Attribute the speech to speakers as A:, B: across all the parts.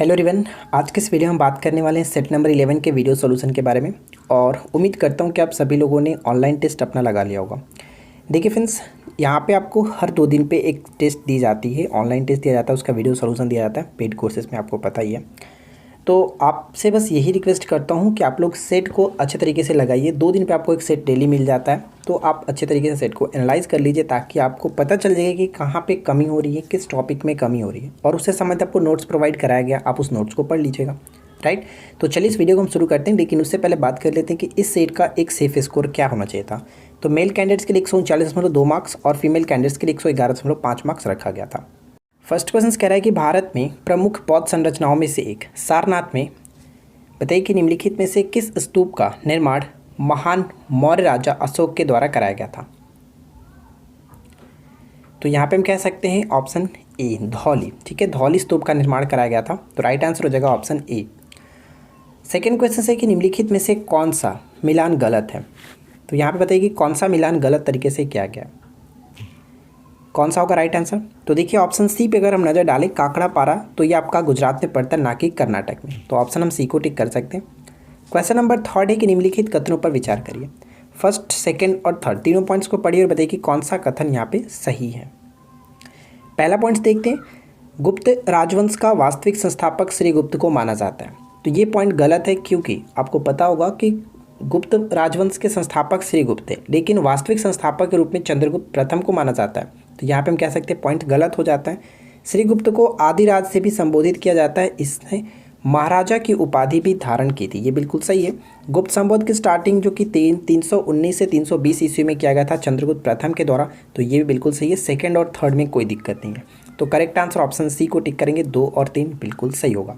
A: Hello everyone, आज के इस वीडियो में हम बात करने वाले हैं सेट नंबर 11 के वीडियो सॉल्यूशन के बारे में। और उम्मीद करता हूं कि आप सभी लोगों ने ऑनलाइन टेस्ट अपना लगा लिया होगा। देखिए फ्रेंड्स, यहाँ पे आपको हर 2 दिन पे एक टेस्ट दी जाती है, ऑनलाइन टेस्ट दिया जाता है, उसका वीडियो सॉल्यूशन दिया जाता है पेड कोर्सेज में, आपको पता ही है। तो आपसे बस यही रिक्वेस्ट करता हूँ कि आप लोग सेट को अच्छे तरीके से लगाइए। 2 दिन पे आपको एक सेट डेली मिल जाता है, तो आप अच्छे तरीके से सेट को एनालाइज कर लीजिए ताकि आपको पता चल जाएगा कि कहाँ पे कमी हो रही है, किस टॉपिक में कमी हो रही है। और उससे संबंधित आपको नोट्स प्रोवाइड कराया गया, आप उस नोट्स को पढ़ लीजिएगा। राइट, तो चलिए इस वीडियो को हम शुरू करते हैं, लेकिन उससे पहले बात कर लेते हैं कि इस सेट का एक सेफ स्कोर क्या होना चाहिए था। तो मेल कैंडिडेट्स के लिए 139.2 मार्क्स और फीमेल कैंडिडेट्स के लिए 111.5 मार्क्स रखा गया था। फर्स्ट क्वेश्चन कह रहा है कि भारत में प्रमुख बौद्ध संरचनाओं में से एक सारनाथ में बताइए कि निम्नलिखित में से किस स्तूप का निर्माण महान मौर्य राजा अशोक के द्वारा कराया गया था। तो यहाँ पे हम कह सकते हैं ऑप्शन ए धौली। ठीक है, धौली स्तूप का निर्माण कराया गया था, तो राइट आंसर हो जाएगा ऑप्शन ए। सेकेंड क्वेश्चन है कि निम्नलिखित में से कौन सा मिलान गलत है। तो यहाँ पे बताइए कि कौन सा मिलान गलत तरीके से किया गया, कौन सा होगा राइट आंसर। तो देखिए ऑप्शन सी पे अगर हम नज़र डालें काकड़ा पारा, तो ये आपका गुजरात में पड़ता है, ना कि कर्नाटक में। तो ऑप्शन हम सी को टिक कर सकते हैं। क्वेश्चन नंबर 3 है कि निम्नलिखित कथनों पर विचार करिए। फर्स्ट, सेकंड और थर्ड तीनों पॉइंट्स को पढ़िए और बताइए कि कौन सा कथन यहाँ पे सही है। पहला पॉइंट देखते हैं, गुप्त राजवंश का वास्तविक संस्थापक श्री गुप्त को माना जाता है। तो ये पॉइंट गलत है, क्योंकि आपको पता होगा कि गुप्त राजवंश के संस्थापक श्री गुप्त है, लेकिन वास्तविक संस्थापक के रूप में चंद्रगुप्त प्रथम को माना जाता है। तो यहाँ पे हम कह सकते हैं पॉइंट गलत हो जाता है। श्री गुप्त को आदिराज से भी संबोधित किया जाता है, इसने महाराजा की उपाधि भी धारण की थी, ये बिल्कुल सही है। गुप्त संबोध की स्टार्टिंग जो कि 319 से 320 ईस्वी में किया गया था चंद्रगुप्त प्रथम के द्वारा, तो ये भी बिल्कुल सही है। सेकंड और थर्ड में कोई दिक्कत नहीं है, तो करेक्ट आंसर ऑप्शन सी को टिक करेंगे। 2 और 3 बिल्कुल सही होगा।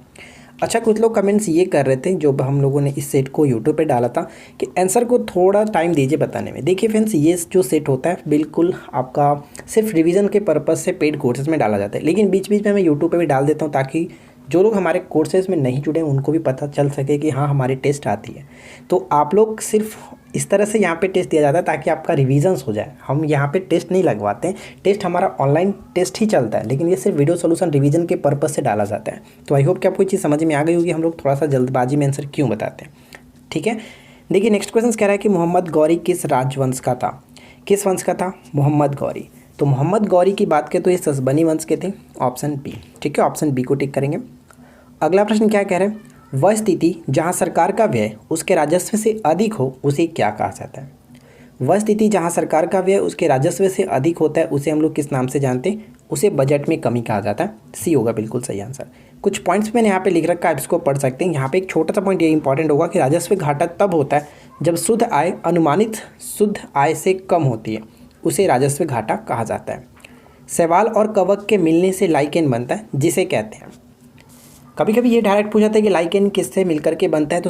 A: अच्छा, कुछ लोग कमेंट्स ये कर रहे थे, जो हम लोगों ने इस सेट को यूट्यूब पे डाला था, कि आंसर को थोड़ा टाइम दीजिए बताने में। देखिए फ्रेंड्स, ये जो सेट होता है बिल्कुल आपका सिर्फ रिवीजन के पर्पज़ से पेड कोर्सेज में डाला जाता है, लेकिन बीच बीच में मैं यूट्यूब पे भी डाल देता हूँ ताकि जो लोग हमारे कोर्सेज में नहीं जुड़े हैं उनको भी पता चल सके कि हाँ हमारी टेस्ट आती है। तो आप लोग सिर्फ इस तरह से यहाँ पे टेस्ट दिया जाता है ताकि आपका रिवीजन्स हो जाए। हम यहाँ पे टेस्ट नहीं लगवाते हैं, टेस्ट हमारा ऑनलाइन टेस्ट ही चलता है, लेकिन ये सिर्फ वीडियो सॉल्यूशन रिवीजन के पर्पज़ से डाला जाता है। तो आई होप कि आपको ये चीज़ समझ में आ गई होगी, हम लोग थोड़ा सा जल्दबाजी में आंसर क्यों बताते हैं। ठीक है, देखिए नेक्स्ट क्वेश्चन कह रहा है कि मोहम्मद गौरी किस राजवंश का था। किस वंश का था मोहम्मद गौरी। तो मोहम्मद गौरी की बात करें तो ये ससबनी वंश के थे, ऑप्शन बी। ठीक है, ऑप्शन बी को टिक करेंगे। अगला प्रश्न क्या कह रहे हैं, वह स्थिति जहां सरकार का व्यय उसके राजस्व से अधिक हो उसे क्या कहा जाता है। वह स्थिति जहां सरकार का व्यय उसके राजस्व से अधिक होता है उसे हम लोग किस नाम से जानते हैं, उसे बजट में कमी कहा जाता है। सी होगा बिल्कुल सही आंसर। कुछ पॉइंट्स मैंने यहाँ पे लिख रखा है, आप इसको पढ़ सकते हैं। यहाँ पे एक छोटा सा पॉइंट ये इंपॉर्टेंट होगा कि राजस्व घाटा तब होता है जब शुद्ध आय अनुमानित शुद्ध आय से कम होती है, उसे राजस्व घाटा कहा जाता है। शैवाल और कवक के मिलने से लाइकेन बनता है, जिसे कहते हैं, कभी कभी ये डायरेक्ट पूछा था कि लाइकेन किससे मिलकर के बनता है, तो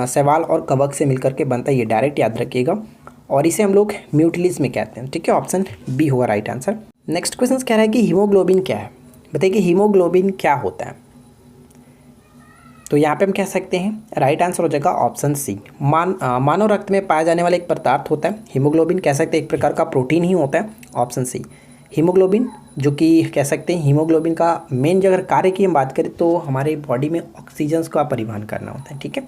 A: शैवाल और कवक से मिलकर के बनता है, ये डायरेक्ट याद रखिएगा। और इसे हम लोग म्यूटिलिस में कहते हैं। ठीक है, ऑप्शन बी होगा राइट आंसर। नेक्स्ट क्वेश्चन कह रहा है कि हीमोग्लोबिन क्या है। बताइए कि हीमोग्लोबिन क्या होता है। तो यहाँ पे हम कह सकते हैं राइट आंसर हो जाएगा ऑप्शन सी। मानव रक्त में पाया जाने वाला एक पदार्थ होता है हीमोग्लोबिन, कह सकते हैं एक प्रकार का प्रोटीन ही होता है, ऑप्शन सी। हीमोग्लोबिन जो कि कह सकते हैं हीमोग्लोबिन का मेन अगर कार्य की हम बात करें तो हमारे बॉडी में ऑक्सीजन का परिवहन करना होता है। ठीक है,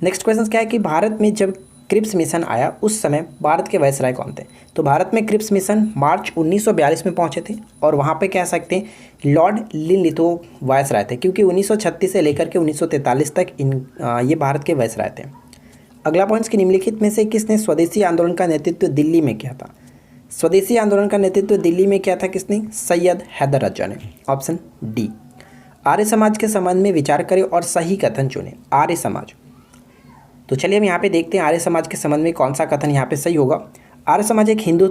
A: नेक्स्ट क्वेश्चन क्या है कि भारत में जब क्रिप्स मिशन आया उस समय भारत के वायसराय कौन थे। तो भारत में क्रिप्स मिशन मार्च 1942 में पहुंचे थे, और वहां पे कह सकते हैं लॉर्ड लिनलिथो वायसराय थे, क्योंकि 1936 से लेकर के 1943 तक ये भारत के वायसराय थे। अगला पॉइंट कि निम्नलिखित में से किसने स्वदेशी आंदोलन का नेतृत्व दिल्ली में किया था। स्वदेशी आंदोलन का नेतृत्व दिल्ली में किया था किसने, सैयद हैदर रजा ने, ऑप्शन डी। आर्य समाज के संबंध में विचार करें और सही कथन चुनें। आर्य समाज, तो चलिए हम यहाँ पे देखते हैं आर्य समाज के संबंध में कौन सा कथन यहाँ पे सही होगा। आर्य समाज एक हिंदू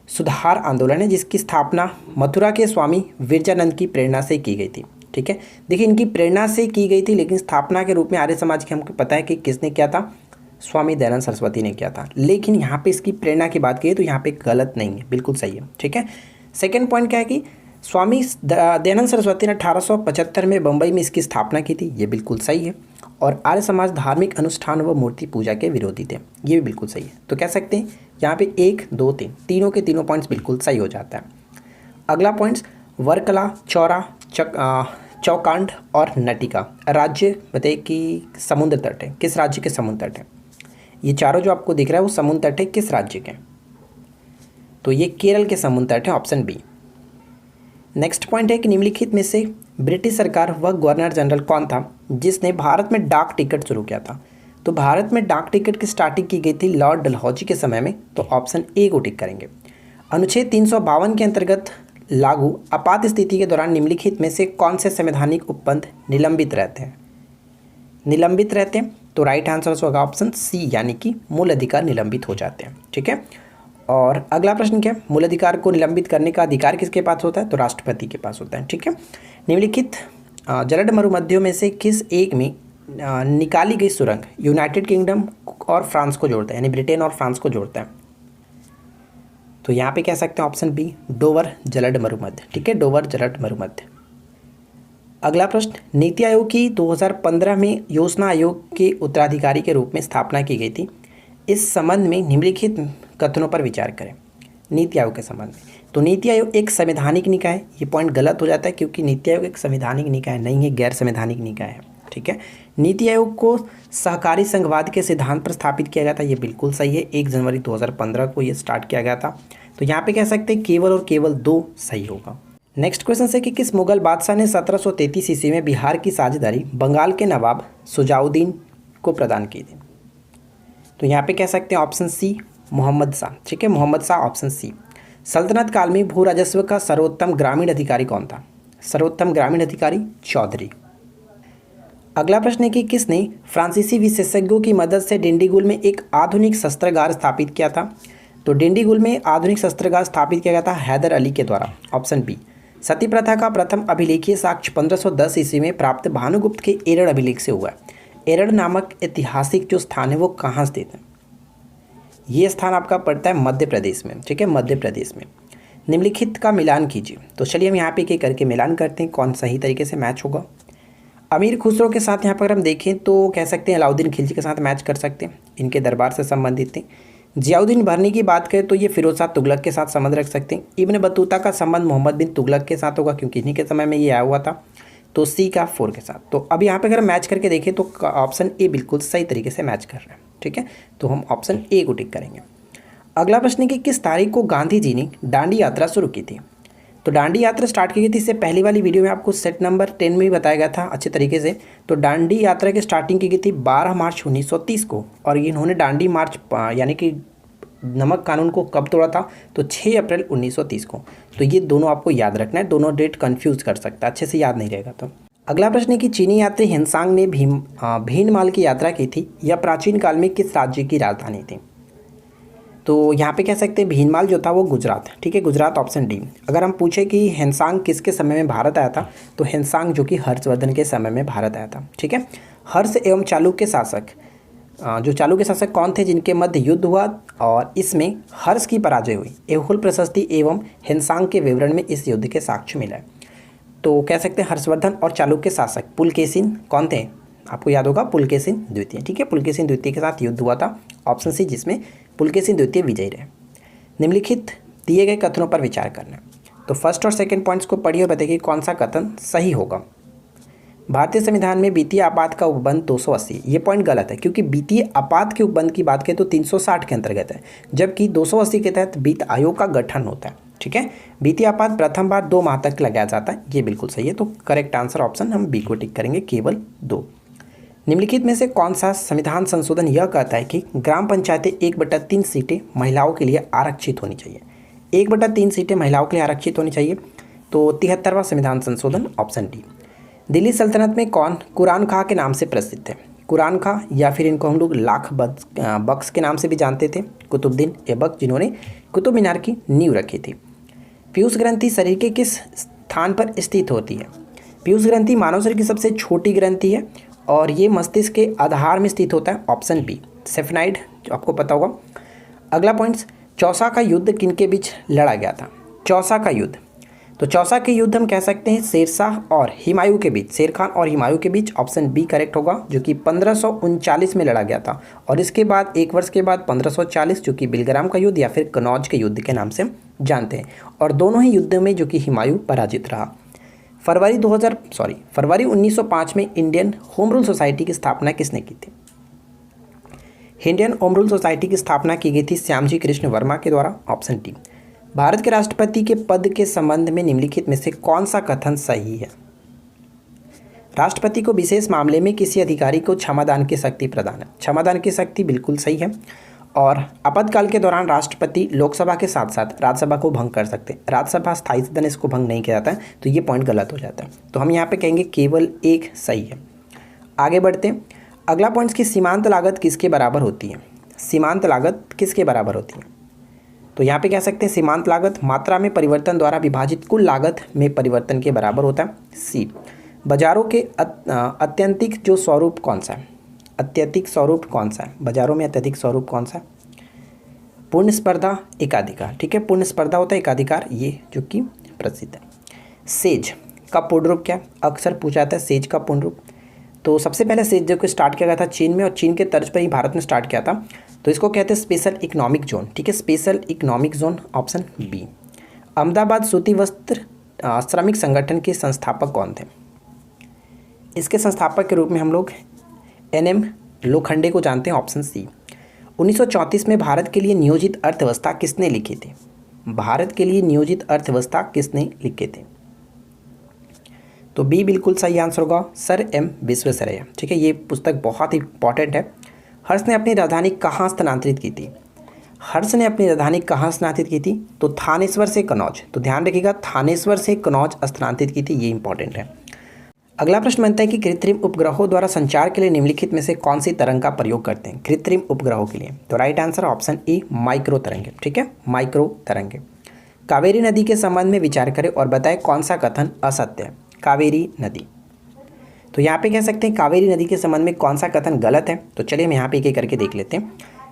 A: सुधार आंदोलन है जिसकी स्थापना मथुरा के स्वामी विरजानंद की प्रेरणा से की गई थी। ठीक है, देखिए इनकी प्रेरणा से की गई थी, लेकिन स्थापना के रूप में आर्य समाज की हमको पता है कि किसने किया था, स्वामी दयानंद सरस्वती ने किया था। लेकिन यहाँ पे इसकी प्रेरणा की बात की तो यहाँ पे गलत नहीं है, बिल्कुल सही है। ठीक है, सेकंड पॉइंट क्या है कि स्वामी दयानंद सरस्वती ने 1875 में बम्बई में इसकी स्थापना की थी, ये बिल्कुल सही है। और आर्य समाज धार्मिक अनुष्ठान व मूर्ति पूजा के विरोधी थे, ये भी बिल्कुल सही है। तो कह सकते हैं यहाँ पे 1, 2, 3 तीनों के तीनों पॉइंट्स बिल्कुल सही हो जाता है। अगला पॉइंट्स वर्कला, चौकांड और नटिका। राज्य बताइए कि समुद्र तट है, किस राज्य के समुद्र तट है? ये चारों जो आपको दिख रहा है वो समुद्र तट है, किस राज्य के? तो ये केरल के समुद्र तट है, ऑप्शन बी। नेक्स्ट पॉइंट है कि निम्नलिखित में से ब्रिटिश सरकार व गवर्नर जनरल कौन था जिसने भारत में डाक टिकट शुरू किया था? तो भारत में डाक टिकट की स्टार्टिंग की गई थी लॉर्ड डलहौजी के समय में, तो ऑप्शन ए को टिक करेंगे। अनुच्छेद 352 के अंतर्गत लागू आपात स्थिति के दौरान निम्नलिखित में से कौन से संवैधानिक उपबंध निलंबित रहते हैं? निलंबित रहते हैं, तो राइट आंसर होगा ऑप्शन सी, यानी कि मूल अधिकार निलंबित हो जाते हैं। ठीक है, और अगला प्रश्न क्या है? मूल अधिकार को निलंबित करने का अधिकार किसके पास होता है? तो राष्ट्रपति के पास होता है। ठीक है, निम्नलिखित जलद मरुमध्यों में से किस एक में निकाली गई सुरंग यूनाइटेड किंगडम और फ्रांस को जोड़ता है, यानी ब्रिटेन और फ्रांस को जोड़ता है? तो यहाँ पे कह सकते हैं ऑप्शन बी, डोवर जलद मरुमध्य। ठीक है, डोवर जलद मरुमध्य। अगला प्रश्न, नीति आयोग की 2015 में योजना आयोग के उत्तराधिकारी के रूप में स्थापना की गई थी। इस संबंध में निम्नलिखित कथनों पर विचार करें। नीति आयोग के संबंध में, तो नीति आयोग एक संवैधानिक निकाय है। ये पॉइंट गलत हो जाता है क्योंकि नीति आयोग एक संवैधानिक निकाय नहीं है, गैर संवैधानिक निकाय है। ठीक है, नीति आयोग को सहकारी संघवाद के सिद्धांत पर स्थापित किया गया था, ये बिल्कुल सही है। 1 जनवरी 2015 को ये स्टार्ट किया गया था। तो यहाँ पे कह सकते हैं केवल और केवल 2 सही होगा। नेक्स्ट क्वेश्चन है कि किस मुगल बादशाह ने 1733 ईस्वी में बिहार की साझेदारी बंगाल के नवाब सुजाउद्दीन को प्रदान की थी? तो यहाँ पे कह सकते हैं ऑप्शन सी, मोहम्मद शाह। ठीक है, मोहम्मद शाह, ऑप्शन सी। सल्तनत काल में भू राजस्व का सर्वोत्तम ग्रामीण अधिकारी कौन था? सर्वोत्तम ग्रामीण अधिकारी चौधरी। अगला प्रश्न है कि किसने फ्रांसीसी विशेषज्ञों की मदद से डिंडीगुल में एक आधुनिक शस्त्रागार स्थापित किया था? तो डिंडीगुल में आधुनिक शस्त्रागार स्थापित किया गया था हैदर अली के द्वारा, ऑप्शन बी। सती प्रथा का प्रथम अभिलेखीय साक्ष्य 1510 ईस्वी में प्राप्त भानुगुप्त के एरड़ अभिलेख से हुआ है। एरड़ नामक ऐतिहासिक जो स्थान है वो कहाँ स्थित है? ये स्थान आपका पड़ता है मध्य प्रदेश में। ठीक है, मध्य प्रदेश में। निम्नलिखित का मिलान कीजिए। तो चलिए हम यहाँ पे एक करके मिलान करते हैं, कौन सही तरीके से मैच होगा। अमीर खुसरो के साथ यहाँ पर हम देखें तो कह सकते हैं अलाउद्दीन खिलजी के साथ मैच कर सकते हैं, इनके दरबार से संबंधित थे। जियाउद्दीन बरनी की बात करें तो ये फिरोज शाह तुगलक के साथ संबंध रख सकते हैं। इब्न बतूता का संबंध मोहम्मद बिन तुगलक के साथ होगा क्योंकि इन्हीं के समय में ये आया हुआ था। तो सी का 4 के साथ। तो अब यहाँ पे अगर मैच करके देखें तो ऑप्शन ए बिल्कुल सही तरीके से मैच कर रहा है। ठीक है, तो हम ऑप्शन ए को टिक करेंगे। अगला प्रश्न है कि किस तारीख को गांधी जी ने दांडी यात्रा शुरू की थी? तो दांडी यात्रा स्टार्ट की गई थी, इससे पहली वाली वीडियो में आपको सेट नंबर 10 में भी बताया गया था अच्छे तरीके से। तो दांडी यात्रा की स्टार्टिंग की गई थी 12 मार्च 1930 को, और इन्होंने दांडी मार्च यानी कि नमक कानून को कब तोड़ा था? तो 6 अप्रैल 1930 को। तो ये दोनों आपको याद रखना है, दोनों डेट कंफ्यूज कर सकता है, अच्छे से याद नहीं रहेगा। तो अगला प्रश्न है कि चीनी यात्री हिनसांग ने भीनमाल की यात्रा की थी, यह प्राचीन काल में किस राज्य की राजधानी थी? तो यहाँ पे कह सकते हैं भीनमाल जो था वो गुजरात। ठीक है, गुजरात, ऑप्शन डी। अगर हम पूछे कि हिनसांग किसके समय में भारत आया था, तो हिनसांग जो कि हर्षवर्धन के समय में भारत आया था। ठीक है, हर्ष एवं चालुक्य शासक, जो चालुक्य शासक कौन थे जिनके मध्य युद्ध हुआ और इसमें हर्ष की पराजय हुई? एहुल प्रशस्ति एवं हिनसांग के विवरण में इस युद्ध के साक्ष्य मिला है। तो कह सकते हैं हर्षवर्धन और चालुक्य शासक पुलकेशिन कौन थे? आपको याद होगा पुलकेशिन द्वितीय। ठीक है, पुलकेशिन द्वितीय के साथ युद्ध हुआ था, ऑप्शन सी, जिसमें पुलकेशिन द्वितीय विजयी रहे। निम्नलिखित दिए गए कथनों पर विचार करना। तो फर्स्ट और सेकंड पॉइंट्स को पढ़िए और बताइए कौन सा कथन सही होगा। भारतीय संविधान में वित्तीय आपात का उपबंध 280, ये पॉइंट गलत है क्योंकि वित्तीय आपात के उपबंध की बात करें तो 360 के अंतर्गत है, जबकि 280 के तहत वित्त आयोग का गठन होता है। ठीक है, वित्तीय आपात प्रथम बार 2 माह तक लगाया जाता है, ये बिल्कुल सही है। तो करेक्ट आंसर ऑप्शन हम बी को टिक करेंगे, केवल 2। निम्नलिखित में से कौन सा संविधान संशोधन यह कहता है कि ग्राम पंचायतें 1/3 सीटें महिलाओं के लिए आरक्षित होनी चाहिए? 1/3 सीटें महिलाओं के लिए आरक्षित होनी चाहिए। तो 73वां संविधान संशोधन, ऑप्शन डी। दिल्ली सल्तनत में कौन कुरान खां के नाम से प्रसिद्ध है? कुरान खां, या फिर इनको हम लोग लाख बख्श के नाम से भी जानते थे, कुतुबुद्दीन ऐबक, जिन्होंने कुतुब मीनार की नींव रखी थी। पीयूष ग्रंथि शरीर के किस स्थान पर स्थित होती है? पीयूष ग्रंथि मानव शरीर की सबसे छोटी ग्रंथि है और ये मस्तिष्क के आधार में स्थित होता है, ऑप्शन बी। सेफेनाइड, जो आपको पता होगा। अगला पॉइंट्स, चौसा का युद्ध किनके बीच लड़ा गया था? चौसा का युद्ध, तो चौसा के युद्ध हम कह सकते हैं शेरशाह और हुमायूं के बीच, शेर खान और हुमायूं के बीच, ऑप्शन बी करेक्ट होगा, जो कि 1539 में लड़ा गया था। और इसके बाद 1 वर्ष के बाद 1540, जो कि बिलग्राम का युद्ध या फिर कनौज के युद्ध के नाम से जानते हैं। और दोनों ही युद्धों में जो कि हुमायूं पराजित रहा। फरवरी 1905 में इंडियन होम रूल सोसाइटी की स्थापना किसने की थी? इंडियन होम रूल सोसाइटी की स्थापना की गई थी श्यामजी कृष्ण वर्मा के द्वारा। Option D. भारत के राष्ट्रपति के पद के संबंध में निम्नलिखित में से कौन सा कथन सही है? राष्ट्रपति को विशेष मामले में किसी अधिकारी को क्षमादान की शक्ति प्रदान है। क्षमादान की शक्ति बिल्कुल सही है। और आपातकाल के दौरान राष्ट्रपति लोकसभा के साथ साथ राज्यसभा को भंग कर सकते हैं। राज्यसभा स्थायी सदन इसको भंग नहीं किया जाता है, तो ये पॉइंट गलत हो जाता है। तो हम यहाँ पे कहेंगे केवल एक सही है। आगे बढ़ते हैं। अगला पॉइंट की सीमांत लागत किसके बराबर होती है? सीमांत लागत किसके बराबर होती है? तो यहाँ पे कह सकते हैं सीमांत लागत मात्रा में परिवर्तन द्वारा विभाजित कुल लागत में परिवर्तन के बराबर होता है। सी। बाजारों के अत्यंतिक जो स्वरूप कौन सा है? अत्यधिक स्वरूप कौन सा है? बाजारों में अत्यधिक स्वरूप कौन सा है? पूर्ण स्पर्धा, एकाधिकार। ठीक है, पूर्ण स्पर्धा होता है, एकाधिकार, ये जो कि प्रसिद्ध है। सेज का पूर्ण रूप क्या है? अक्सर पूछा जाता है सेज का पूर्ण रूप। तो सबसे पहले सेज जो कि स्टार्ट किया गया था चीन में, और चीन के तर्ज पर ही भारत ने स्टार्ट किया था। तो इसको कहते हैं स्पेशल इकोनॉमिक जोन। ठीक है, special economic zone, option B. Ahmedabad सूती वस्त्र श्रमिक संगठन के संस्थापक कौन थे? इसके संस्थापक के रूप में हम लोग NM लोखंडे को जानते हैं। Option C. 1934 में भारत के लिए नियोजित अर्थव्यवस्था किसने लिखी थी? भारत के लिए नियोजित अर्थव्यवस्था किसने लिखे थे? तो बी बिल्कुल सही आंसर होगा, सर M विश्वेश्वरैया। ठीक है, ये पुस्तक बहुत ही इंपॉर्टेंट है। हर्ष ने अपनी राजधानी कहाँ स्थानांतरित की थी? हर्ष ने अपनी राजधानी कहाँ स्थानांतरित की थी? तो थानेश्वर से कन्नौज। तो ध्यान रखिएगा, थानेश्वर से कन्नौज स्थानांतरित की थी, ये इंपॉर्टेंट है। अगला प्रश्न बनता है कि कृत्रिम उपग्रहों द्वारा संचार के लिए निम्नलिखित में से कौन सी तरंग का प्रयोग करते हैं कृत्रिम उपग्रहों के लिए? तो right answer option A, micro तरंगे। ठीक है, माइक्रो तरंगे। कावेरी नदी के संबंध में विचार करें और बताएं कौन सा कथन असत्य है? कावेरी नदी। तो यहाँ पे कह सकते हैं कावेरी नदी के संबंध में कौन सा कथन गलत है? तो चलिए हम यहाँ पे एक एक करके देख लेते हैं।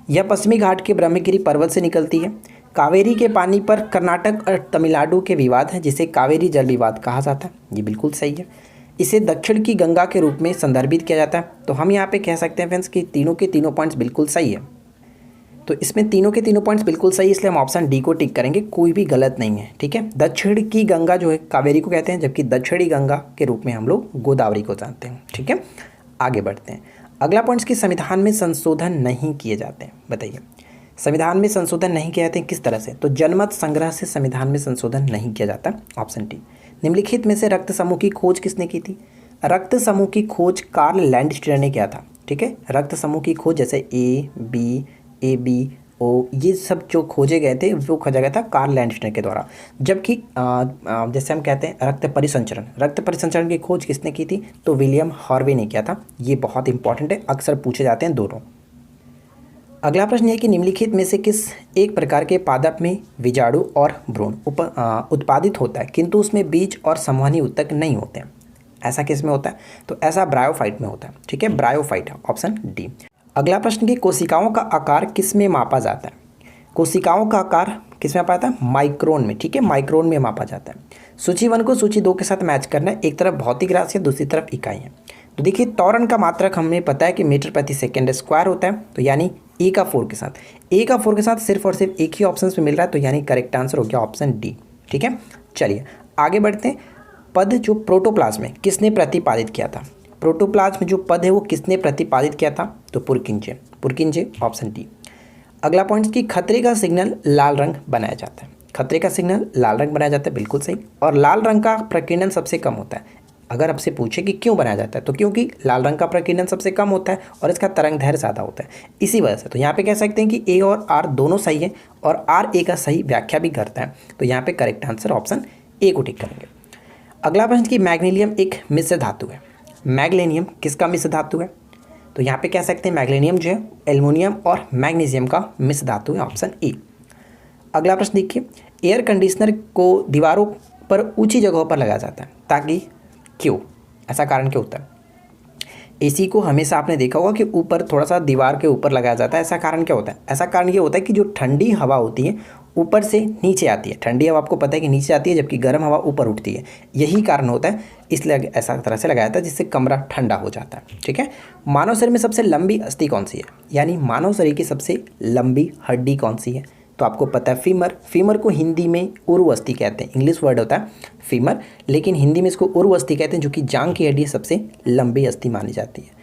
A: यह पश्चिमी घाट के ब्रह्मगिरी पर्वत से निकलती है। कावेरी के पानी पर कर्नाटक और तमिलनाडु के विवाद है, जिसे कावेरी जल विवाद कहा जाता है। ये बिल्कुल सही है। इसे दक्षिण की गंगा के रूप में संदर्भित किया जाता है। तो हम यहाँ पे कह सकते हैं फ्रेंड्स कि तीनों के तीनों पॉइंट्स बिल्कुल सही है। तो इसमें तीनों के तीनों पॉइंट्स बिल्कुल सही, इसलिए हम ऑप्शन डी को टिक करेंगे, कोई भी गलत नहीं है। ठीक है, दक्षिण की गंगा जो है कावेरी को कहते हैं, जबकि दक्षिणी गंगा के रूप में हम लोग गोदावरी को जानते हैं। ठीक है, आगे बढ़ते हैं। अगला पॉइंट्स की संविधान में संशोधन नहीं किए जाते हैं। बताइए, संविधान में संशोधन नहीं किए जाते हैं किस तरह से? तो जनमत संग्रह से संविधान में संशोधन नहीं किया जाता। Option D. निम्नलिखित में से रक्त समूह की खोज किसने की थी? रक्त समूह की खोज कार्ल लैंडस्टीनर ने किया था। ठीक है, रक्त समूह की खोज जैसे AB O ये सब जो खोजे गए थे वो खोजा गया था कार्ल लैंडस्टीनर के द्वारा। जबकि जैसे हम कहते हैं रक्त परिसंचरण की खोज किसने की थी? तो विलियम हार्वे ने किया था। ये बहुत इंपॉर्टेंट है, अक्सर पूछे जाते हैं दोनों। अगला प्रश्न है कि निम्नलिखित में से किस एक प्रकार के पादप में बीजाणु और भ्रूण उत्पादित होता है किंतु उसमें बीज और संवहनी ऊतक नहीं होते हैं? ऐसा किस में होता है? तो ऐसा ब्रायोफाइट में होता है। ठीक है, ब्रायोफाइट है, ऑप्शन डी। अगला प्रश्न की कोशिकाओं का आकार किस में मापा जाता है? कोशिकाओं का आकार किस में मापा जाता है? माइक्रोन में। ठीक है, माइक्रोन में मापा जाता है। सूची 1 को सूची 2 के साथ मैच करना है। एक तरफ भौतिक राशि है, दूसरी तरफ इकाई है। तो देखिए, त्वरण का मात्रक हमें पता है कि मीटर प्रति सेकेंड स्क्वायर होता है। तो यानी A का 4 के साथ सिर्फ और सिर्फ एक ही ऑप्शन में मिल रहा है। तो यानी करेक्ट आंसर हो गया ऑप्शन डी। ठीक है, चलिए आगे बढ़ते हैं। पद जो प्रोटोप्लाज्म में किसने प्रतिपादित किया था? प्रोटोप्लाज्म में जो पद है वो किसने प्रतिपादित किया था? तो पुरकिंजे, ऑप्शन डी। अगला पॉइंट कि खतरे का सिग्नल लाल रंग बनाया जाता है। खतरे का सिग्नल लाल रंग बनाया जाता है, बिल्कुल सही। और लाल रंग का प्रकीर्णन सबसे कम होता है। अगर आपसे पूछे कि क्यों बनाया जाता है, तो क्योंकि लाल रंग का प्रकीर्णन सबसे कम होता है और इसका तरंग दैर्घ्य ज़्यादा होता है, इसी वजह से। तो यहाँ पे कह सकते हैं कि A और R दोनों सही है और R A का सही व्याख्या भी करता है। तो यहाँ पे करेक्ट आंसर ऑप्शन A को टिक करेंगे। अगला प्रश्न कि मैग्नीशियम एक मिश्र धातु है। मैग्नीशियम किसका मिश्र धातु है? तो यहाँ पे कह सकते हैं मैग्नीशियम जो है एल्युमिनियम और मैग्नीशियम का मिश्र धातु है, ऑप्शन ए। अगला प्रश्न देखिए, एयर कंडीशनर को दीवारों पर ऊंची जगहों पर लगाया जाता है ताकि क्यों? ऐसा कारण क्यों होता है? AC को हमेशा आपने देखा होगा कि ऊपर थोड़ा सा दीवार के ऊपर लगाया जाता है। ऐसा कारण क्या होता है? ऐसा कारण ये होता है कि जो ठंडी हवा होती है ऊपर से नीचे आती है। ठंडी हवा आपको पता है कि नीचे आती है, जबकि गर्म हवा ऊपर उठती है। यही कारण होता है, इसलिए ऐसा तरह से लगाया जाता है जिससे कमरा ठंडा हो जाता है। ठीक है, मानव शरीर में सबसे लंबी अस्थि कौन सी है? यानी मानव शरीर की सबसे लंबी हड्डी कौन सी है? तो आपको पता है फीमर, फीमर को हिंदी में उर्वस्ती कहते हैं, इंग्लिश वर्ड होता है फीमर, लेकिन हिंदी में इसको उर्वस्ती कहते हैं, जो कि जांघ की हड्डी सबसे लंबी अस्थि मानी जाती है।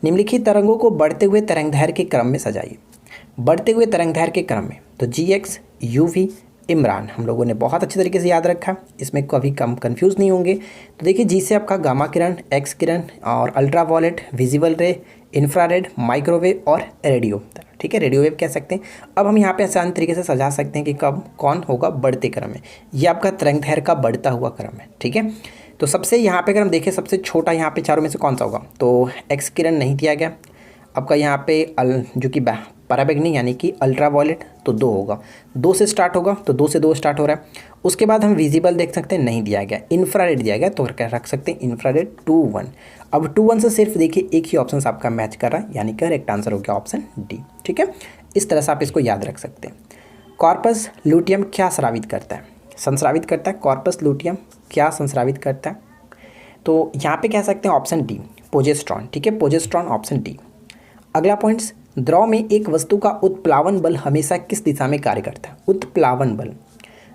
A: निम्नलिखित तरंगों को बढ़ते हुए तरंगदैर्घ्य के क्रम में सजाइए। बढ़ते हुए तरंगदैर्घ्य के क्रम में तो GX, UV, इमरान हम लोगों ने बहुत अच्छे तरीके से याद रखा, इसमें कभी कम कंफ्यूज नहीं होंगे। तो देखिए जी से आपका गामा किरण, एक्स किरण और अल्ट्रावायलेट, विजिबल रे, इंफ्रारेड, माइक्रोवेव और रेडियो, ठीक है, रेडियोवेव कह सकते हैं। अब हम यहाँ पे आसान तरीके से सजा सकते हैं कि कब कौन होगा बढ़ते क्रम में, ये आपका तरंगदैर्घ्य का बढ़ता हुआ क्रम है, ठीक है। तो सबसे यहाँ पे अगर हम देखें सबसे छोटा यहाँ पे चारों में से कौन सा होगा, तो एक्स किरण नहीं दिया गया आपका यहाँ पे जो कि पराबैंगनी यानी कि अल्ट्रावायलेट, तो 2 होगा, 2 से स्टार्ट होगा, तो 2 से 2 स्टार्ट हो रहा है। उसके बाद हम विजिबल देख सकते हैं, नहीं दिया गया। इंफ्रारेड दिया गया, तो रख सकते हैं इंफ्रारेड 2-1। अब 2-1 से सिर्फ देखिए एक ही ऑप्शन आपका मैच कर रहा है, यानी करेक्ट आंसर हो गया ऑप्शन डी, ठीक है। इस तरह से आप इसको याद रख सकते हैं। कॉर्पस लूटियम क्या स्रावित करता है, संस्रावित करता है। कॉर्पस लूटियम क्या संस्रावित करता है, तो यहाँ पे कह सकते हैं ऑप्शन डी, प्रोजेस्टेरॉन, ठीक है, प्रोजेस्टेरॉन ऑप्शन डी। अगला पॉइंट्स, द्रव में एक वस्तु का उत्प्लावन बल हमेशा किस दिशा में कार्य करता है। उत्प्लावन बल,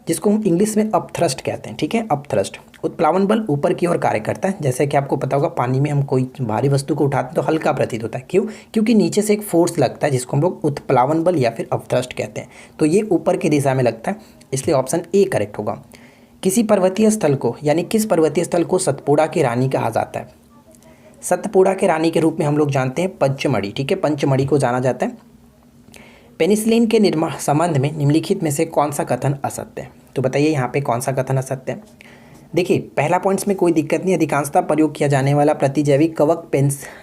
A: जिसको हम इंग्लिश में अपथ्रस्ट कहते हैं, ठीक है, अपथ्रस्ट। उत्प्लावन बल ऊपर की ओर कार्य करता है। जैसे कि आपको पता होगा पानी में हम कोई भारी वस्तु को उठाते हैं तो हल्का प्रतीत होता है, क्यों, क्योंकि नीचे से एक फोर्स लगता है जिसको हम लोग उत्प्लावन बल या फिर अपथ्रस्ट कहते हैं, तो ये ऊपर की दिशा में लगता है, इसलिए ऑप्शन ए करेक्ट होगा। किसी पर्वतीय स्थल को यानी किस पर्वतीय स्थल को सतपुड़ा की रानी कहा जाता है। सतपुड़ा के रानी के रूप में हम लोग जानते हैं पंचमढ़ी, ठीक है, पंचमढ़ी को जाना जाता है। पेनिसिलिन के निर्माण संबंध में निम्नलिखित में से कौन सा कथन असत्य है, तो बताइए यहाँ पे कौन सा कथन असत्य है। देखिए पहला पॉइंट्स में कोई दिक्कत नहीं, अधिकांशतः प्रयोग किया जाने वाला प्रतिजैविक कवक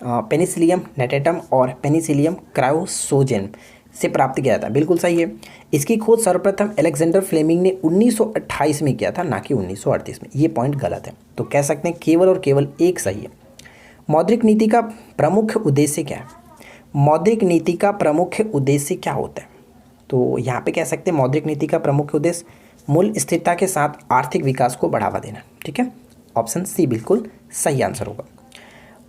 A: पेनिसिलियम नेटेटम और पेनिसिलियम क्रायोसोजेन से प्राप्त किया था, बिल्कुल सही है। इसकी खोज सर्वप्रथम अलेक्जेंडर फ्लेमिंग ने 1928 में किया था, ना कि 1938 में, ये पॉइंट गलत है, तो कह सकते हैं केवल और केवल एक सही है। मौद्रिक नीति का प्रमुख उद्देश्य क्या है। मौद्रिक नीति का प्रमुख उद्देश्य क्या होता है, तो यहाँ पे कह सकते हैं मौद्रिक नीति का प्रमुख उद्देश्य मूल्य स्थिरता के साथ आर्थिक विकास को बढ़ावा देना, ठीक है, ऑप्शन सी बिल्कुल सही आंसर होगा।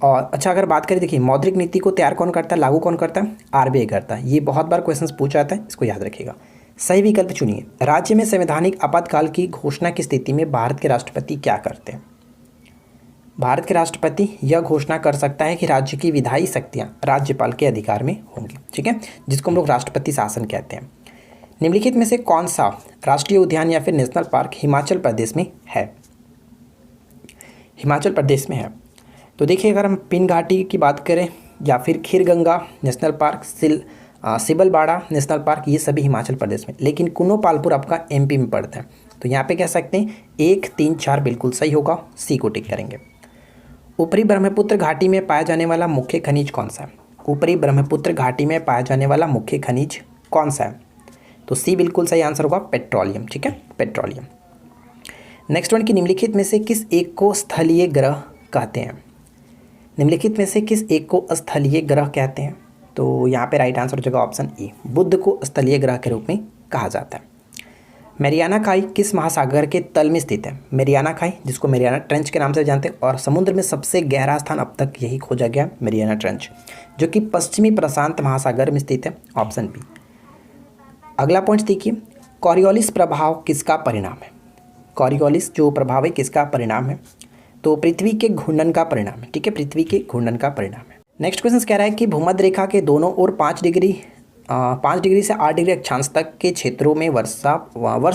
A: और अच्छा अगर बात करें, देखिए मौद्रिक नीति को तैयार कौन करता है, लागू कौन करता है, RBI करता है। ये बहुत बार क्वेश्चंस पूछा जाता है, इसको याद रखिएगा। सही विकल्प चुनिए। राज्य में संवैधानिक आपातकाल की घोषणा की स्थिति में भारत के राष्ट्रपति क्या करते हैं। भारत के राष्ट्रपति यह घोषणा कर सकता है कि राज्य की विधायी शक्तियाँ राज्यपाल के अधिकार में होंगी, ठीक है, जिसको हम लोग राष्ट्रपति शासन कहते हैं। निम्नलिखित में से कौन सा राष्ट्रीय उद्यान या फिर नेशनल पार्क हिमाचल प्रदेश में है। हिमाचल प्रदेश में है, तो देखिए अगर हम पिन घाटी की बात करें या फिर Kheerganga national park, Sibalbara national park, ये सभी हिमाचल प्रदेश में, लेकिन कुनो पालपुर आपका MP में पड़ता है। तो यहाँ पे कह सकते हैं 1, 3, 4 बिल्कुल सही होगा, सी को टिक करेंगे। ऊपरी ब्रह्मपुत्र घाटी में पाया जाने वाला मुख्य खनिज कौन सा है। ऊपरी ब्रह्मपुत्र घाटी में पाया जाने वाला मुख्य खनिज कौन सा है, तो सी बिल्कुल सही आंसर होगा, पेट्रोलियम, ठीक है, पेट्रोलियम। नेक्स्ट वन, की निम्नलिखित में से किस एक को स्थलीय ग्रह कहते हैं। निम्नलिखित में से किस एक को स्थलीय ग्रह कहते हैं, तो यहाँ पे राइट आंसर हो जाएगा ऑप्शन ए, बुध को स्थलीय ग्रह के रूप में कहा जाता है। मैरियाना खाई किस महासागर के तल में स्थित है। मैरियाना खाई, जिसको मैरियाना ट्रेंच के नाम से जानते हैं, और समुद्र में सबसे गहरा स्थान अब तक यही खोजा गया, मैरियाना ट्रेंच, जो कि पश्चिमी प्रशांत महासागर में स्थित है, ऑप्शन बी। अगला पॉइंट देखिए, कॉरियोलिस प्रभाव किसका परिणाम है। कॉरियोलिस जो प्रभाव है किसका परिणाम है, तो पृथ्वी के घूर्णन का परिणाम है, ठीक है, पृथ्वी के घूर्णन का परिणाम है। नेक्स्ट क्वेश्चन कह रहा है कि भूमध्य रेखा के दोनों ओर 5 डिग्री से 8 डिग्री अक्षांश तक के क्षेत्रों में वर्ष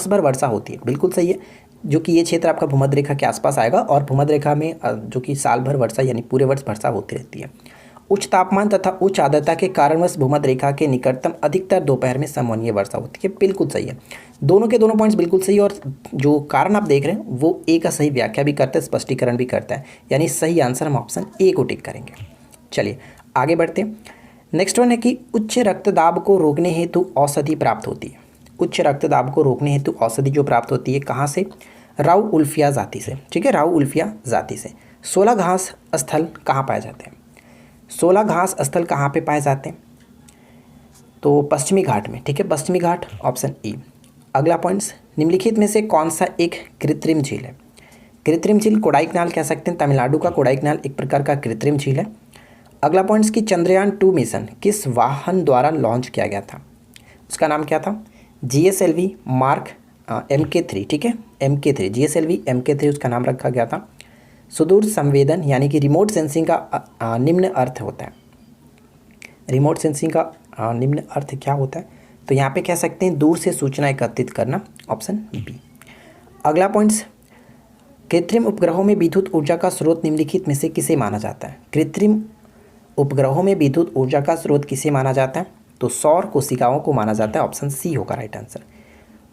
A: भर वर्षा होती है, बिल्कुल सही है, जो कि ये क्षेत्र आपका भूमध्य रेखा के आसपास आएगा, और भूमध्य रेखा में जो कि साल भर वर्षा यानी पूरे वर्ष वर्षा होती रहती है। उच्च तापमान तथा उच्च आर्द्रता के कारणवश भूमध्य रेखा के निकटतम अधिकतर दोपहर में समन्वय वर्षा होती है, बिल्कुल सही है। दोनों के दोनों पॉइंट्स बिल्कुल सही, और जो कारण आप देख रहे हैं वो ए का सही व्याख्या भी करता है, स्पष्टीकरण भी करता है, यानी सही आंसर हम ऑप्शन ए को टिक करेंगे। चलिए आगे बढ़ते हैं। नेक्स्ट वन है कि उच्च रक्तदाब को रोकने हेतु औषधि प्राप्त होती है। उच्च रक्तदाब को रोकने हेतु औषधि जो प्राप्त होती है कहाँ से, राउ उल्फिया जाति से, ठीक है, राउ उल्फिया जाति से। 16 घास स्थल कहाँ पाए जाते हैं। 16 घास स्थल कहाँ पे पाए जाते हैं, तो पश्चिमी घाट में, ठीक है, पश्चिमी घाट, ऑप्शन ई। अगला पॉइंट्स, निम्नलिखित में से कौन सा एक कृत्रिम झील है। कृत्रिम झील कोडाईकनाल कह सकते हैं, तमिलनाडु का कोडाईकनाल एक प्रकार का कृत्रिम झील है। अगला पॉइंट्स की चंद्रयान 2 मिशन किस वाहन द्वारा लॉन्च किया गया था, उसका नाम क्या था, GSLV मार्क MK3, ठीक है, MK3 GSLV MK3 उसका नाम रखा गया था। सुदूर संवेदन यानी कि रिमोट सेंसिंग का निम्न अर्थ होता है। रिमोट सेंसिंग का निम्न अर्थ क्या होता है? तो यहाँ पे कह सकते हैं दूर से सूचना एकत्रित करना, ऑप्शन बी। अगला पॉइंट्स, कृत्रिम उपग्रहों में विद्युत ऊर्जा का स्रोत निम्नलिखित में से किसे माना जाता है? कृत्रिम उपग्रहों में विद्युत ऊर्जा का स्रोत किसे माना जाता है? तो सौर कोशिकाओं को माना जाता है, ऑप्शन सी होगा राइट आंसर।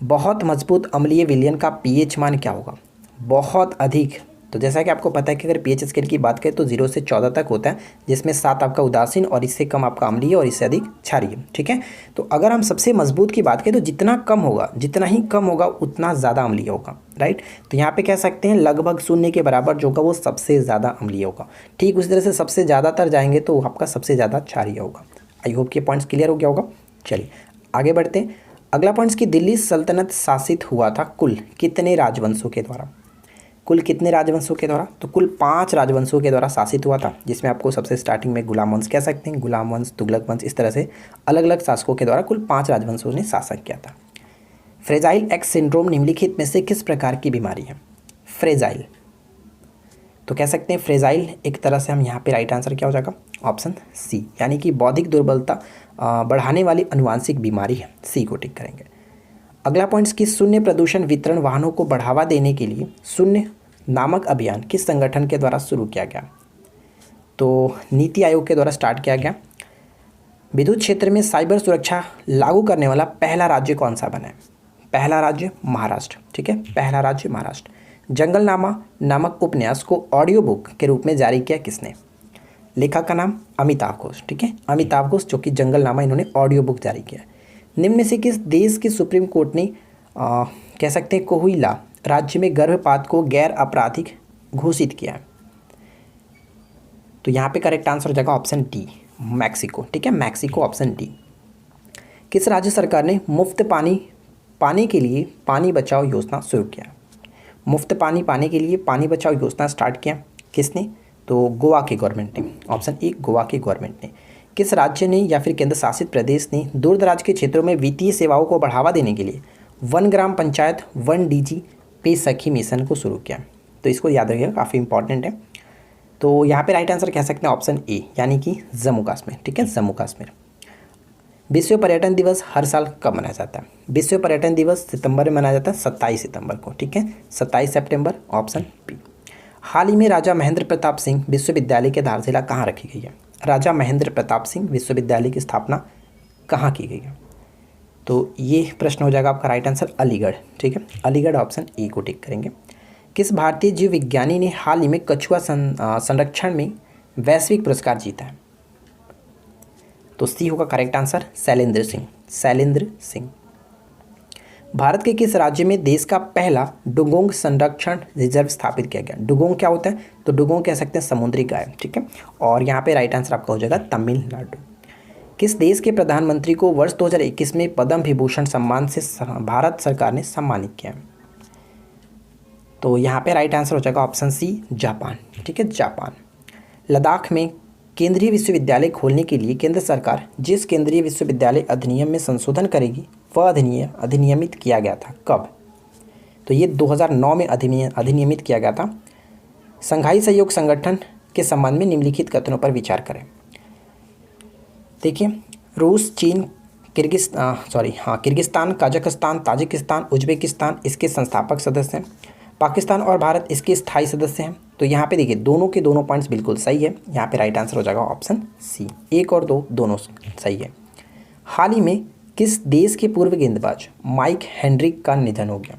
A: बहुत मजबूत अम्लीय विलयन का पीएच मान क्या होगा? बहुत अधिक, तो जैसा कि आपको पता है कि अगर पीएच स्केल की बात करें तो 0 से 14 तक होता है, जिसमें 7 आपका उदासीन और इससे कम आपका अम्लीय और इससे अधिक क्षारीय, ठीक है। तो अगर हम सबसे मजबूत की बात करें तो जितना कम होगा, जितना ही कम होगा उतना ज़्यादा अम्लीय होगा, राइट। तो यहाँ पे कह सकते हैं लगभग 0 के बराबर जो होगा वो सबसे ज़्यादा अम्लीय होगा। ठीक उसी तरह से सबसे ज़्यादातर जाएंगे तो आपका सबसे ज़्यादा क्षारीय होगा। आई होप के पॉइंट्स क्लियर हो गया होगा। चलिए आगे बढ़ते हैं। अगला पॉइंट्स की दिल्ली सल्तनत शासित हुआ था कुल कितने राजवंशों के द्वारा? कुल कितने राजवंशों के द्वारा? तो कुल 5 राजवंशों के द्वारा शासित हुआ था, जिसमें आपको सबसे स्टार्टिंग में गुलाम वंश कह सकते हैं, गुलाम वंश, तुगलक वंश, इस तरह से अलग अलग शासकों के द्वारा कुल 5 राजवंशों ने शासन किया था। फ्रेजाइल एक्स सिंड्रोम निम्नलिखित में से किस प्रकार की बीमारी है? फ्रेजाइल, तो कह सकते हैं फ्रेजाइल एक तरह से हम यहाँ पे राइट आंसर क्या हो जाएगा? ऑप्शन सी, यानी कि बौद्धिक दुर्बलता बढ़ाने वाली अनुवांशिक बीमारी है, सी को टिक करेंगे। अगला पॉइंट्स की शून्य प्रदूषण वितरण वाहनों को बढ़ावा देने के लिए शून्य नामक अभियान किस संगठन के द्वारा शुरू किया गया? तो नीति आयोग के द्वारा स्टार्ट किया गया। विद्युत क्षेत्र में साइबर सुरक्षा लागू करने वाला पहला राज्य कौन सा बना है? पहला राज्य महाराष्ट्र, ठीक है, पहला राज्य महाराष्ट्र। जंगलनामा नामक उपन्यास को ऑडियो बुक के रूप में जारी किया किसने? लेखक का नाम अमिताभ घोष, ठीक है, अमिताभ घोष, जो कि जंगलनामा इन्होंने ऑडियो बुक जारी किया। निम्न में से किस देश की सुप्रीम कोर्ट ने कह सकते हैं कोहिला राज्य में गर्भपात को गैर आपराधिक घोषित किया है? तो यहाँ पे करेक्ट आंसर हो जाएगा ऑप्शन डी, मैक्सिको, ठीक है, मैक्सिको, ऑप्शन डी। किस राज्य सरकार ने मुफ्त पानी के लिए पानी बचाओ योजना शुरू किया? मुफ्त पानी पाने के लिए पानी बचाओ योजना स्टार्ट किया किसने? तो गोवा की गवर्नमेंट ने, ऑप्शन ए, गोवा की गवर्नमेंट ने। किस राज्य ने या फिर केंद्र शासित प्रदेश ने दूर दराज के क्षेत्रों में वित्तीय सेवाओं को बढ़ावा देने के लिए 1 ग्राम पंचायत 1 DG पे सखी मिशन को शुरू किया? तो इसको याद रखिएगा, काफ़ी इंपॉर्टेंट है। तो यहाँ पे राइट आंसर कह सकते हैं ऑप्शन ए, यानी कि जम्मू कश्मीर, ठीक है, जम्मू कश्मीर। विश्व पर्यटन दिवस हर साल कब मनाया जाता है? विश्व पर्यटन दिवस सितंबर में मनाया जाता है, 27 सितंबर को, ठीक है, 27 सितंबर, ऑप्शन बी। हाल ही में राजा महेंद्र प्रताप सिंह विश्वविद्यालय की आधारशिला कहाँ रखी गई है? राजा महेंद्र प्रताप सिंह विश्वविद्यालय की स्थापना कहाँ की गई है? तो ये प्रश्न हो जाएगा आपका राइट आंसर अलीगढ़, ठीक है, अलीगढ़, ऑप्शन ए को टिक करेंगे। किस भारतीय जीव विज्ञानी ने हाल ही में कछुआ संरक्षण में वैश्विक पुरस्कार जीता है? तो सी होगा करेक्ट आंसर, शैलेंद्र सिंह, शैलेंद्र सिंह। भारत के किस राज्य में देश का पहला डुगोंग संरक्षण रिजर्व स्थापित किया गया? डुगोंग क्या होता है? तो डुगोंग कह सकते हैं समुद्री गाय, ठीक है, और यहाँ पे राइट आंसर आपका हो जाएगा तमिलनाडु। किस देश के प्रधानमंत्री को वर्ष 2021 में पद्म विभूषण सम्मान से भारत सरकार ने सम्मानित किया? तो यहाँ पे राइट आंसर हो जाएगा ऑप्शन सी, जापान, ठीक है, जापान। लद्दाख में केंद्रीय विश्वविद्यालय खोलने के लिए केंद्र सरकार जिस केंद्रीय विश्वविद्यालय अधिनियम में संशोधन करेगी वह अधिनियमित किया गया था कब? तो ये 2009 में अधिनियमित किया गया था। संघाई सहयोग संगठन के संबंध में निम्नलिखित कथनों पर विचार करें। देखिए, रूस, चीन, किर्गिस्तान, कजाकिस्तान, ताजिकिस्तान, उज्बेकिस्तान इसके संस्थापक सदस्य हैं। पाकिस्तान और भारत इसके स्थायी सदस्य हैं। तो यहाँ पे देखिए दोनों के दोनों पॉइंट्स बिल्कुल सही है। यहाँ पे राइट आंसर हो जाएगा ऑप्शन सी, 1 और 2 दोनों सही है। हाल ही में किस देश के पूर्व गेंदबाज माइक हेनरिक का निधन हो गया?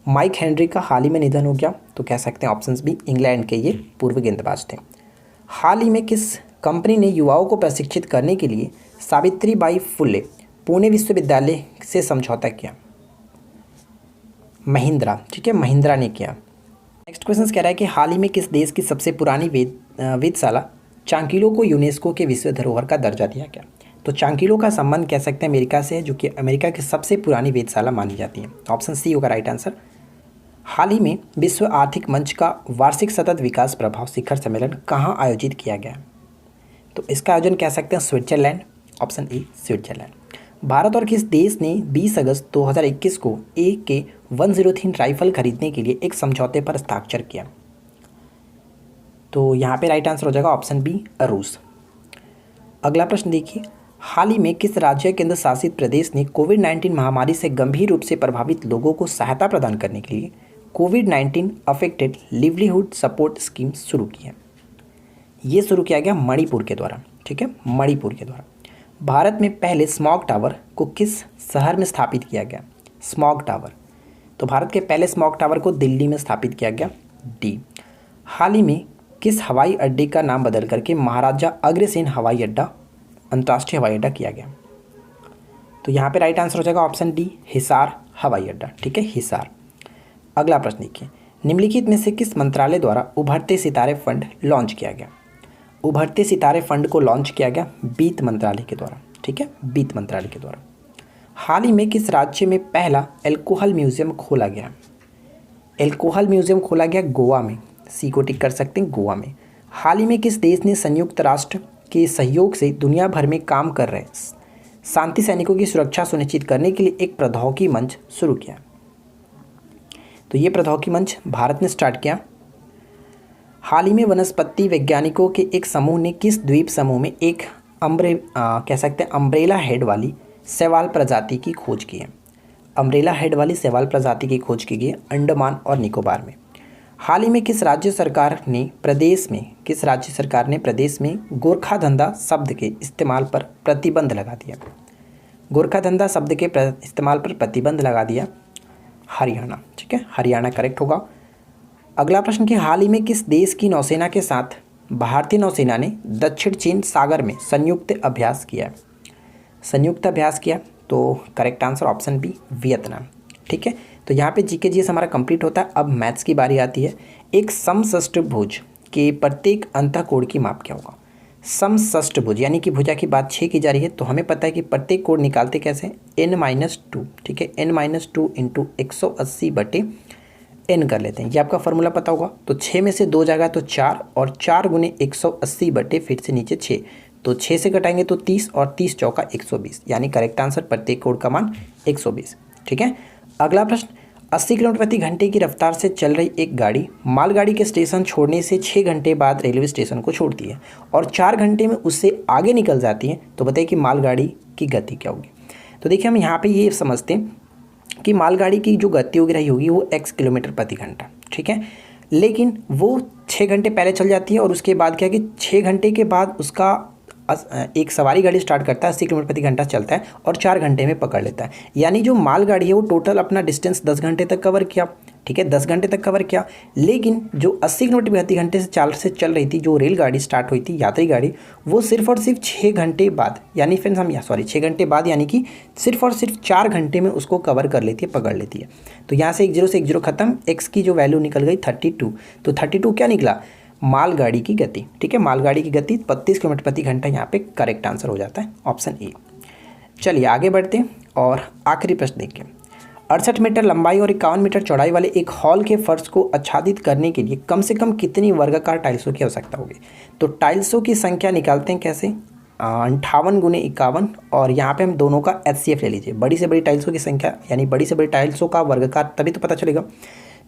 A: माइक हेनरिक का हाल ही में निधन हो गया, तो कह सकते हैं ऑप्शन बी, इंग्लैंड के ये पूर्व गेंदबाज थे। हाल ही में किस कंपनी ने युवाओं को प्रशिक्षित करने के लिए सावित्रीबाई फुले पुणे विश्वविद्यालय से समझौता किया? महिंद्रा, ठीक है, महिंद्रा ने किया। नेक्स्ट क्वेश्चन कह रहा है कि हाल ही में किस देश की सबसे पुरानी वेधशाला चांकिलो को यूनेस्को के विश्व धरोहर का दर्जा दिया गया? तो चांकिलो का संबंध कह सकते हैं अमेरिका से है, जो कि अमेरिका की सबसे पुरानी वेधशाला मानी जाती है। ऑप्शन सी होगा राइट आंसर। हाल ही में विश्व आर्थिक मंच का वार्षिक सतत विकास प्रभाव शिखर सम्मेलन कहाँ आयोजित किया गया? तो इसका आयोजन कह सकते हैं Switzerland, option A, Switzerland. Bharat और किस देश ने 20 अगस्त 2021 को AK-103 राइफल खरीदने के लिए एक समझौते पर हस्ताक्षर किया? तो यहाँ पे राइट आंसर हो जाएगा ऑप्शन बी, रूस। अगला प्रश्न देखिए, हाल ही में किस राज्य केंद्र शासित प्रदेश ने कोविड-19 महामारी से गंभीर रूप से प्रभावित लोगों को सहायता प्रदान करने के लिए कोविड-19 अफेक्टेड लिवलीहुड सपोर्ट स्कीम शुरू की है? ये शुरू किया गया मणिपुर के द्वारा। ठीक है, मणिपुर के द्वारा। भारत में पहले स्मॉग टावर को किस शहर में स्थापित किया गया? स्मॉग टावर, तो भारत के पहले स्मॉग टावर को दिल्ली में स्थापित किया गया। डी। हाल ही में किस हवाई अड्डे का नाम बदल करके महाराजा अग्रसेन हवाई अड्डा अंतर्राष्ट्रीय हवाई अड्डा किया गया? तो यहाँ पे राइट आंसर हो जाएगा ऑप्शन डी, हिसार हवाई अड्डा। ठीक है, हिसार। अगला प्रश्न देखिए, निम्नलिखित में से किस मंत्रालय द्वारा उभरते सितारे फंड लॉन्च किया गया? उभरते सितारे फंड को लॉन्च किया गया वित्त मंत्रालय के द्वारा। ठीक है, वित्त मंत्रालय के द्वारा। हाल ही में किस राज्य में पहला एल्कोहल म्यूजियम खोला गया? एल्कोहल म्यूजियम खोला गया गोवा में। सी को टिक कर सकते हैं, गोवा में। हाल ही में किस देश ने संयुक्त राष्ट्र के सहयोग से दुनिया भर में काम कर रहे शांति सैनिकों की सुरक्षा सुनिश्चित करने के लिए एक प्रौद्योगिकी मंच शुरू किया? तो ये प्रौद्योगिकी मंच भारत ने स्टार्ट किया। हाल ही में वनस्पति वैज्ञानिकों के एक समूह ने किस द्वीप समूह में एक कह सकते हैं अम्ब्रेला हेड वाली शैवाल प्रजाति की खोज की है? अम्ब्रेला हेड वाली शैवाल प्रजाति की खोज की गई है अंडमान और निकोबार में। हाल ही में किस राज्य सरकार ने प्रदेश में गोरखा धंधा शब्द के इस्तेमाल पर प्रतिबंध लगा दिया? गोरखा धंधा शब्द के इस्तेमाल पर प्रतिबंध लगा दिया? हरियाणा। ठीक है, हरियाणा करेक्ट होगा। अगला प्रश्न कि हाल ही में किस देश की नौसेना के साथ भारतीय नौसेना ने दक्षिण चीन सागर में संयुक्त अभ्यास किया? संयुक्त अभ्यास किया, तो correct answer option B, Vietnam. ठीक है, तो यहाँ पे जीके जीएस हमारा कंप्लीट होता है। अब मैथ्स की बारी आती है। एक समषष्टभुज के प्रत्येक अंतःकोण की माप क्या होगा? समषष्टभुज यानी कि भुजा की बात 6 की जा रही है, तो हमें पता है कि प्रत्येक कोण निकालते कैसे? n-2। ठीक है, n-2 इंटू 180/n कर लेते हैं। ये आपका फॉर्मूला पता होगा। तो 6 में से 2 जाएगा तो 4, और 4 गुने 180 फिर से नीचे 6, तो 6 से घटाएंगे तो 30, और 30 चौका 120, यानी करेक्ट आंसर प्रत्येक कोण का मान 120। ठीक है, अगला प्रश्न, 80 किलोमीटर प्रति घंटे की रफ्तार से चल रही एक गाड़ी मालगाड़ी के स्टेशन छोड़ने से 6 घंटे बाद रेलवे स्टेशन को छोड़ती है और 4 घंटे में उससे आगे निकल जाती है, तो बताइए कि मालगाड़ी की गति क्या होगी? तो देखिए, हम यहाँ पे ये समझते हैं कि मालगाड़ी की जो गति होगी रही होगी वो x किलोमीटर प्रति घंटा। ठीक है, लेकिन वो 6 घंटे पहले चल जाती है, और उसके बाद क्या कि 6 घंटे के बाद उसका एक सवारी गाड़ी स्टार्ट करता है, 80 किलोमीटर प्रति घंटा चलता है और 4 घंटे में पकड़ लेता है। यानी जो मालगाड़ी है वो टोटल अपना डिस्टेंस 10 घंटे तक कवर किया। ठीक है, 10 घंटे तक कवर किया, लेकिन जो 80 किलोमीटर प्रति घंटे से चल रही थी, जो रेलगाड़ी स्टार्ट हुई थी, यात्री गाड़ी, वो सिर्फ और सिर्फ 6 घंटे बाद, यानी फ्रेंड्स हम 6 घंटे बाद, यानी कि सिर्फ और सिर्फ 4 घंटे में उसको कवर कर लेती है, पकड़ लेती है। तो यहाँ से 1 0 से 1 0 खत्म, एक्स की जो वैल्यू निकल गई 32। तो 32 क्या निकला? मालगाड़ी की गति। ठीक है, मालगाड़ी की गति 32 किलोमीटर प्रति घंटा यहाँ पे करेक्ट आंसर हो जाता है, ऑप्शन ए। चलिए आगे बढ़ते हैं और आखिरी प्रश्न देखिए, 68 मीटर लंबाई और 51 मीटर चौड़ाई वाले एक हॉल के फर्श को आच्छादित करने के लिए कम से कम कितनी वर्गाकार टाइल्सों की आवश्यकता होगी? तो टाइल्सों की संख्या निकालते हैं कैसे? 58 गुने 51, और यहाँ पे हम दोनों का HCF ले लीजिए। बड़ी से बड़ी टाइल्सों की संख्या यानी बड़ी से बड़ी टाइल्सों का वर्गाकार, तभी तो पता चलेगा।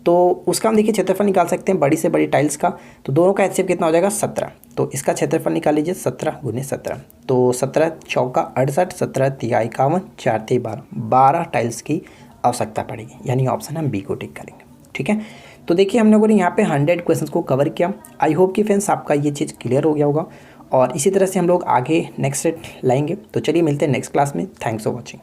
A: तो उसका हम देखिए क्षेत्रफल निकाल सकते हैं बड़ी से बड़ी टाइल्स का, तो दोनों का HCF कितना हो जाएगा? 17। तो इसका क्षेत्रफल निकाल लीजिए 17 गुने 17, तो 17 चौका 68, 17 तिया 51, 4 तिया 12, 12 टाइल्स की आवश्यकता पड़ेगी, यानी ऑप्शन हम बी को टिक करेंगे। ठीक है, तो देखिए हम लोगों ने यहाँ पे 100 क्वेश्चंस को कवर किया। आई होप कि फ्रेंड्स आपका ये चीज़ क्लियर हो गया होगा, और इसी तरह से हम लोग आगे नेक्स्ट लाएंगे। तो चलिए मिलते हैं नेक्स्ट क्लास में। Thanks for watching.